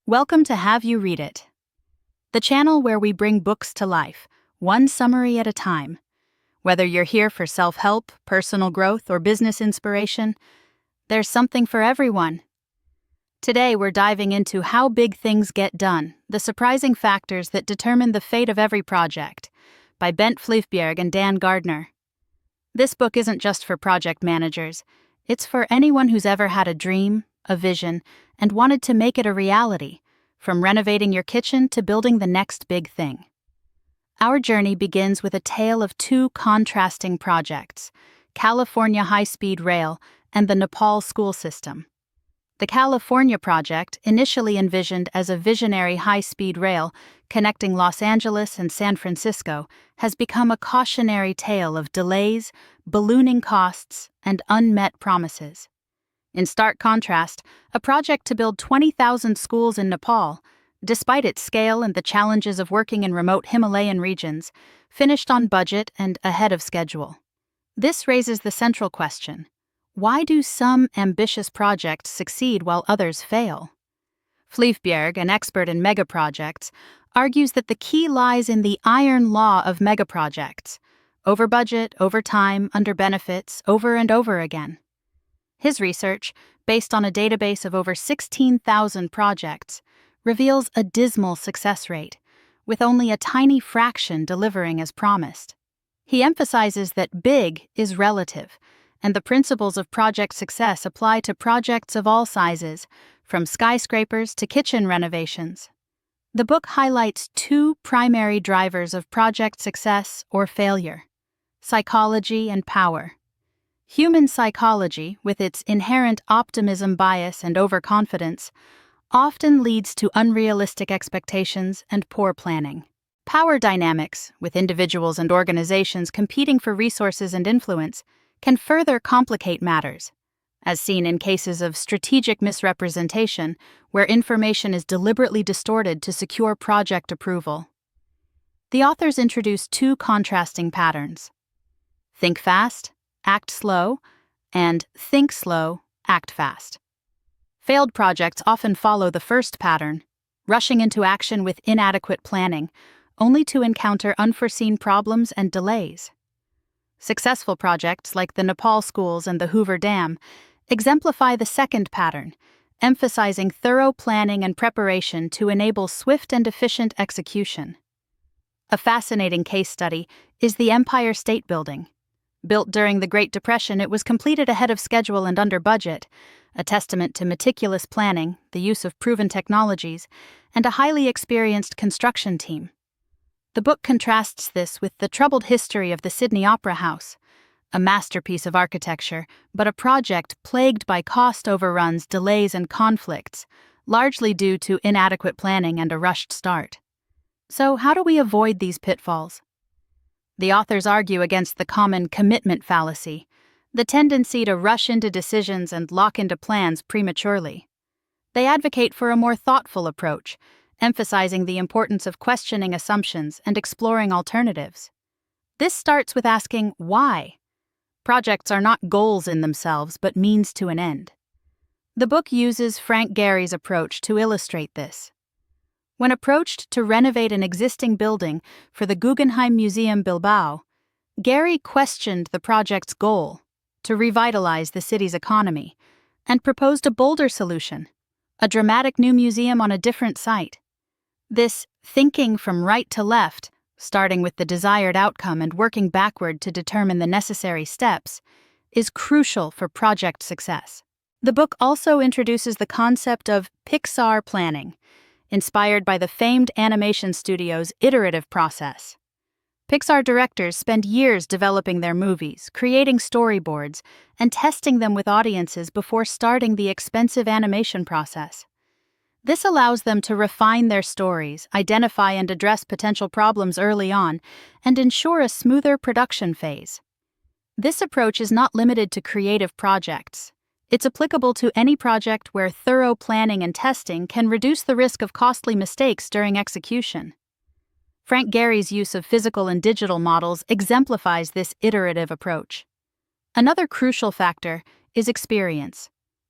Welcome to Have You Read It, the channel where we bring books to life, one summary at a time. Whether you're here for self-help, personal growth, or business inspiration, there's something for everyone. Today we're diving into How Big Things Get Done, the surprising factors that determine the fate of every project, by Flyvbjerg and Gardner. This book isn't just for project managers. It's for anyone who's ever had a dream, a vision, and wanted to make it a reality, from renovating your kitchen to building the next big thing. Our journey begins with a tale of two contrasting projects, California high-speed rail and the Nepal school system. The California project, initially envisioned as a visionary high-speed rail connecting Los Angeles and San Francisco, has become a cautionary tale of delays, ballooning costs, and unmet promises. In stark contrast, a project to build 20,000 schools in Nepal, despite its scale and the challenges of working in remote Himalayan regions, finished on budget and ahead of schedule. This raises the central question: why do some ambitious projects succeed while others fail? Flyvbjerg, an expert in megaprojects, argues that the key lies in the iron law of megaprojects: over budget, over time, under benefits, over and over again. His research, based on a database of over 16,000 projects, reveals a dismal success rate, with only a tiny fraction delivering as promised. He emphasizes that big is relative, and the principles of project success apply to projects of all sizes, from skyscrapers to kitchen renovations. The book highlights two primary drivers of project success or failure: psychology and power. Human psychology, with its inherent optimism bias and overconfidence, often leads to unrealistic expectations and poor planning. Power dynamics, with individuals and organizations competing for resources and influence, can further complicate matters, as seen in cases of strategic misrepresentation where information is deliberately distorted to secure project approval. The authors introduce two contrasting patterns: think fast, act slow, and think slow, act fast. Failed projects often follow the first pattern, rushing into action with inadequate planning, only to encounter unforeseen problems and delays. Successful projects like the Nepal schools and the Hoover Dam exemplify the second pattern, emphasizing thorough planning and preparation to enable swift and efficient execution. A fascinating case study is the Empire State Building. Built during the Great Depression, it was completed ahead of schedule and under budget, a testament to meticulous planning, the use of proven technologies, and a highly experienced construction team. The book contrasts this with the troubled history of the Sydney Opera House, a masterpiece of architecture, but a project plagued by cost overruns, delays, and conflicts, largely due to inadequate planning and a rushed start. So, how do we avoid these pitfalls? The authors argue against the common commitment fallacy, the tendency to rush into decisions and lock into plans prematurely. They advocate for a more thoughtful approach, emphasizing the importance of questioning assumptions and exploring alternatives. This starts with asking why. Projects are not goals in themselves, but means to an end. The book uses Frank Gehry's approach to illustrate this. When approached to renovate an existing building for the Guggenheim Museum Bilbao, Gehry questioned the project's goal, to revitalize the city's economy, and proposed a bolder solution: a dramatic new museum on a different site. This thinking from right to left, starting with the desired outcome and working backward to determine the necessary steps, is crucial for project success. The book also introduces the concept of Pixar planning, inspired by the famed animation studio's iterative process. Pixar directors spend years developing their movies, creating storyboards, and testing them with audiences before starting the expensive animation process. This allows them to refine their stories, identify and address potential problems early on, and ensure a smoother production phase. This approach is not limited to creative projects. It's applicable to any project where thorough planning and testing can reduce the risk of costly mistakes during execution. Frank Gehry's use of physical and digital models exemplifies this iterative approach. Another crucial factor is experience.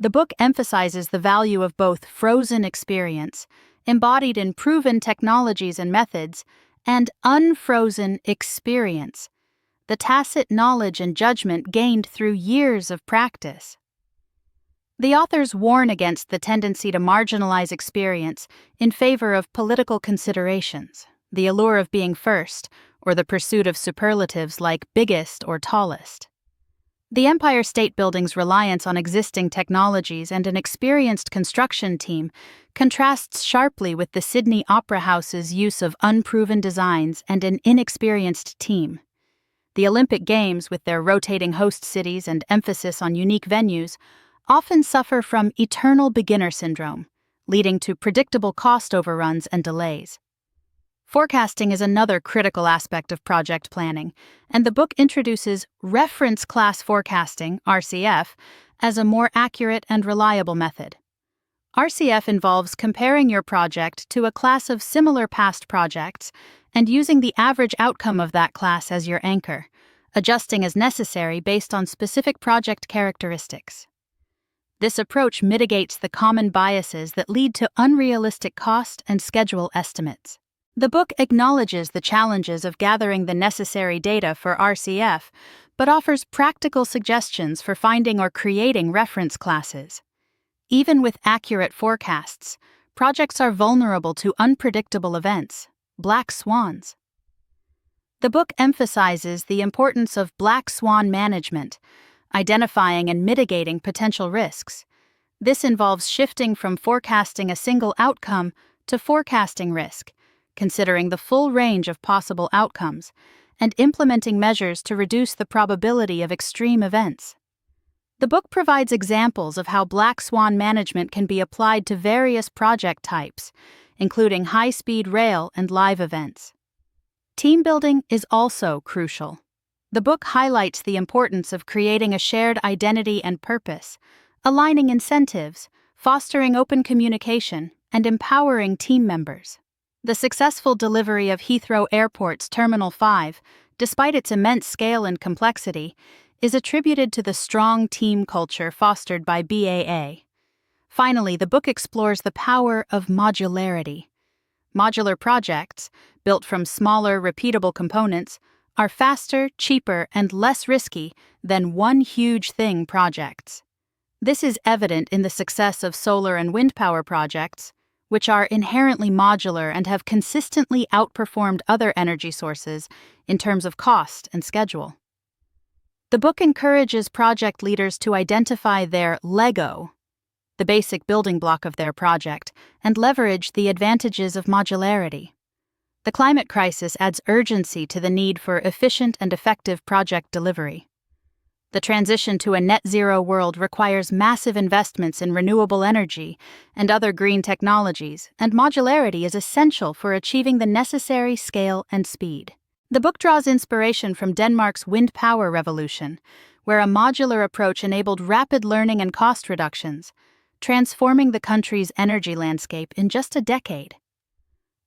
The book emphasizes the value of both frozen experience, embodied in proven technologies and methods, and unfrozen experience, the tacit knowledge and judgment gained through years of practice. The authors warn against the tendency to marginalize experience in favor of political considerations, the allure of being first, or the pursuit of superlatives like biggest or tallest. The Empire State Building's reliance on existing technologies and an experienced construction team contrasts sharply with the Sydney Opera House's use of unproven designs and an inexperienced team. The Olympic Games, with their rotating host cities and emphasis on unique venues, often suffer from eternal beginner syndrome, leading to predictable cost overruns and delays. Forecasting is another critical aspect of project planning, and the book introduces reference class forecasting, RCF, as a more accurate and reliable method. RCF involves comparing your project to a class of similar past projects and using the average outcome of that class as your anchor, adjusting as necessary based on specific project characteristics. This approach mitigates the common biases that lead to unrealistic cost and schedule estimates. The book acknowledges the challenges of gathering the necessary data for RCF, but offers practical suggestions for finding or creating reference classes. Even with accurate forecasts, projects are vulnerable to unpredictable events, black swans. The book emphasizes the importance of black swan management, identifying and mitigating potential risks. This involves shifting from forecasting a single outcome to forecasting risk, considering the full range of possible outcomes, and implementing measures to reduce the probability of extreme events. The book provides examples of how black swan management can be applied to various project types, including high-speed rail and live events. Team building is also crucial. The book highlights the importance of creating a shared identity and purpose, aligning incentives, fostering open communication, and empowering team members. The successful delivery of Heathrow Airport's Terminal 5, despite its immense scale and complexity, is attributed to the strong team culture fostered by BAA. Finally, the book explores the power of modularity. Modular projects, built from smaller, repeatable components, are faster, cheaper, and less risky than one huge thing projects. This is evident in the success of solar and wind power projects, which are inherently modular and have consistently outperformed other energy sources in terms of cost and schedule. The book encourages project leaders to identify their Lego, the basic building block of their project, and leverage the advantages of modularity. The climate crisis adds urgency to the need for efficient and effective project delivery. The transition to a net-zero world requires massive investments in renewable energy and other green technologies, and modularity is essential for achieving the necessary scale and speed. The book draws inspiration from Denmark's wind power revolution, where a modular approach enabled rapid learning and cost reductions, transforming the country's energy landscape in just a decade.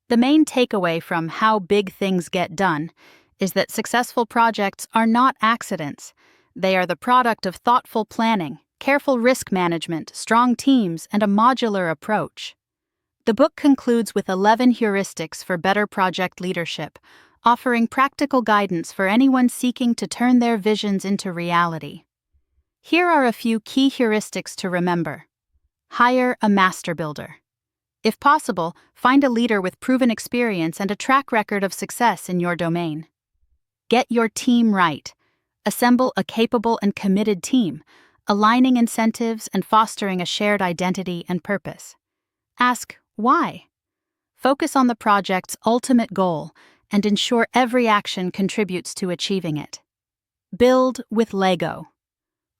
The main takeaway from How Big Things Get Done is that successful projects are not accidents. They are the product of thoughtful planning, careful risk management, strong teams, and a modular approach. The book concludes with 11 heuristics for better project leadership, offering practical guidance for anyone seeking to turn their visions into reality. Here are a few key heuristics to remember. Hire a master builder. If possible, find a leader with proven experience and a track record of success in your domain. Get your team right. Assemble a capable and committed team, aligning incentives and fostering a shared identity and purpose. Ask why. Focus on the project's ultimate goal and ensure every action contributes to achieving it. Build with Lego.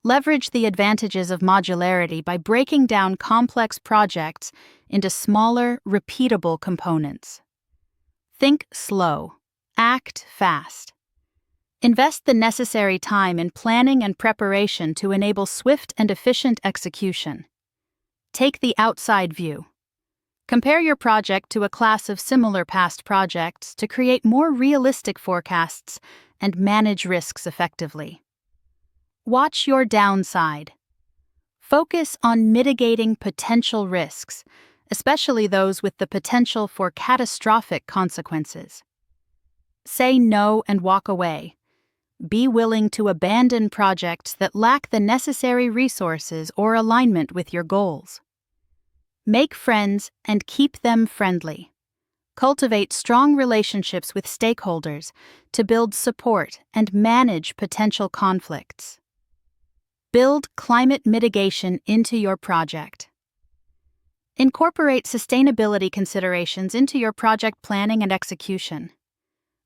Leverage the advantages of modularity by breaking down complex projects into smaller, repeatable components. Think slow. Act fast. Invest the necessary time in planning and preparation to enable swift and efficient execution. Take the outside view. Compare your project to a class of similar past projects to create more realistic forecasts and manage risks effectively. Watch your downside. Focus on mitigating potential risks, especially those with the potential for catastrophic consequences. Say no and walk away. Be willing to abandon projects that lack the necessary resources or alignment with your goals. Make friends and keep them friendly. Cultivate strong relationships with stakeholders to build support and manage potential conflicts. Build climate mitigation into your project. Incorporate sustainability considerations into your project planning and execution.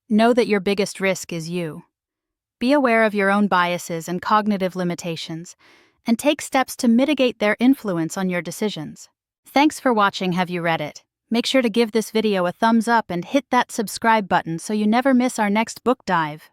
Know that your biggest risk is you. Be aware of your own biases and cognitive limitations, and take steps to mitigate their influence on your decisions. Thanks for watching. Have you read it? Make sure to give this video a thumbs up and hit that subscribe button so you never miss our next book dive.